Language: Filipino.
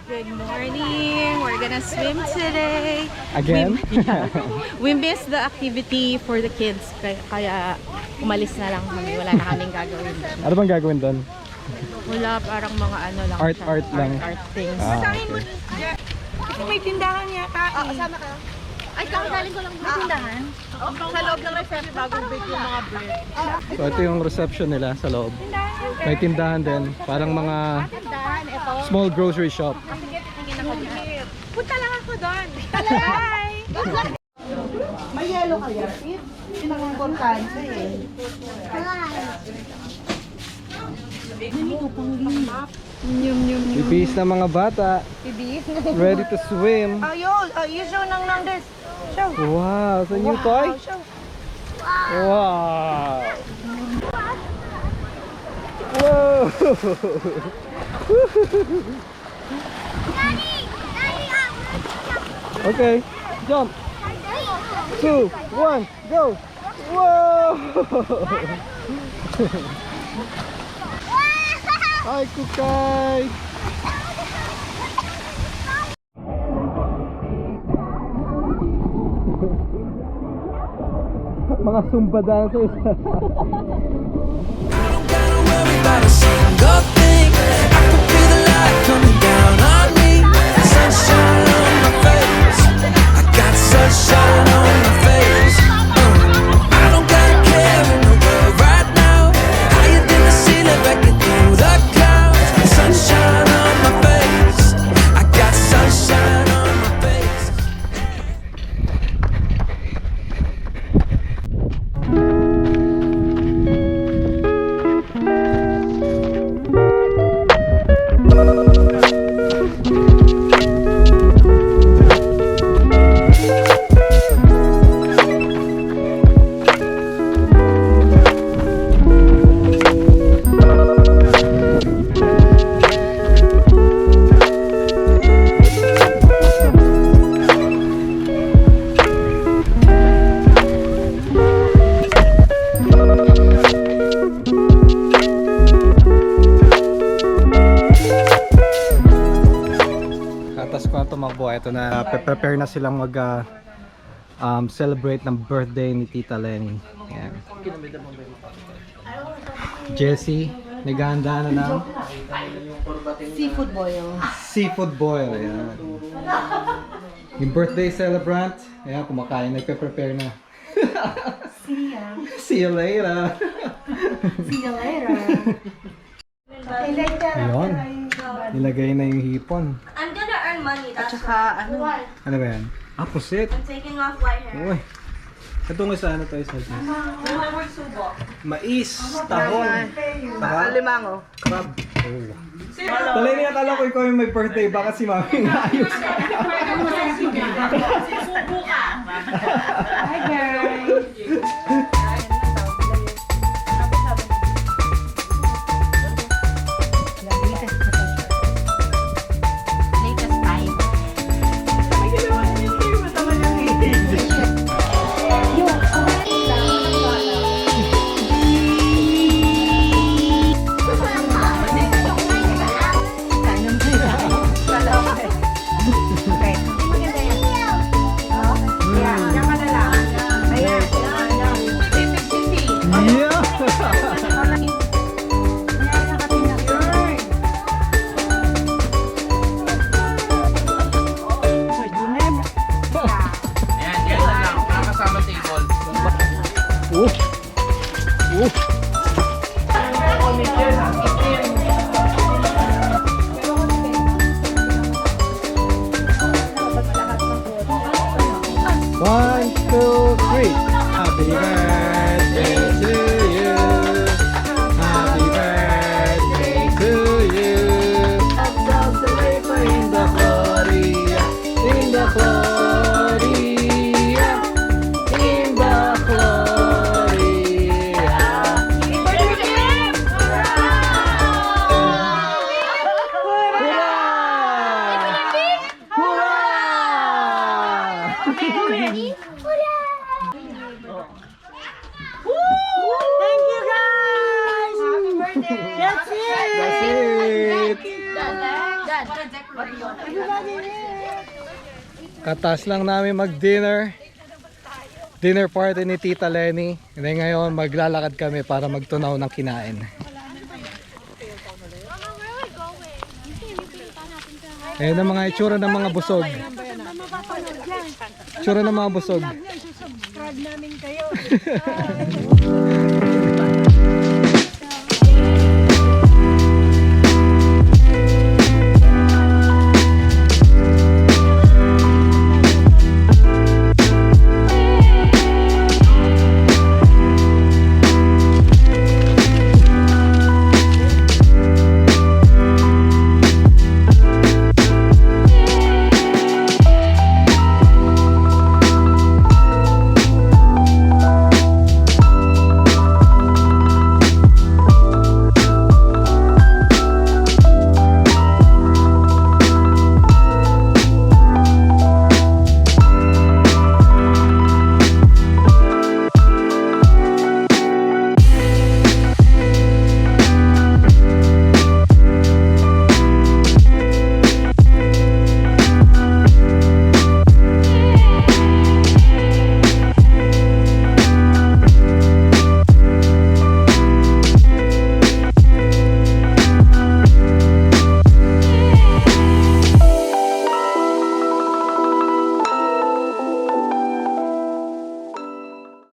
Good morning! We're gonna swim today. Again? We missed the activity for the kids. Kaya umalis na lang kami. Wala na kaming gagawin doon. Ano bang gagawin doon? Wala, parang mga ano lang Art, siya. art lang. Art things. Okay. May tindahan yata. Kasama ka? Ay, kakaling ko lang may tindahan. Sa loob ng restaurant, bagong bake yung mga bread. So ito yung reception nila sa loob. May tindahan din. Parang mga Tindahan, ito. small grocery shop. Punta lang ako doon. Bye! May yellow kaya, Steve? Yun ang importante eh. Bibis na mga bata. Ready to swim. Oh, you show nang numbers. Show. Wow, it's a new toy? Show. Wow. Whoa. Okay, jump. 2, 1, go. Whoa. Hi, Kukay. Mga Zumba dancers. Don't gotta worry about a single thing. I can feel the light coming down on me. Sunshine on my face. I got sunshine on my face. I don't gotta care in the world right now. Higher than the ceiling, breaking through the clouds. Sunshine on my face. I got sunshine on my face. Katas ko na tumakbo. Ito na, prepare na silang mag celebrate ng birthday ni Tita Lenny. Ayan. Jessie, naghahanda na ng Seafood boil. seafood boil. Ayan. Yung birthday celebrant, ayan, kumakain, nagpe-prepare na. See you later. See you later. Ayun, nilagay na yung hipon. I'm gonna earn money, that's Tsaka ano, Ano ba yan? Ah, pusit. I'm taking off white hair. Uy. Ito nga sa ano to, isa. Mais, tahong, saka Limango. crab. Oh. Talay niya, akala ko ikaw yung may birthday, baka si mami naayos. Hi guys. Latest time. Ayan. Katas lang namin mag-dinner. Dinner party ni Tita Lenny. And then ngayon maglalakad kami para magtunaw ng kinain. Ayun ang mga itsura ng mga busog. Itsura ng mga busog. Subscribe namin kayo.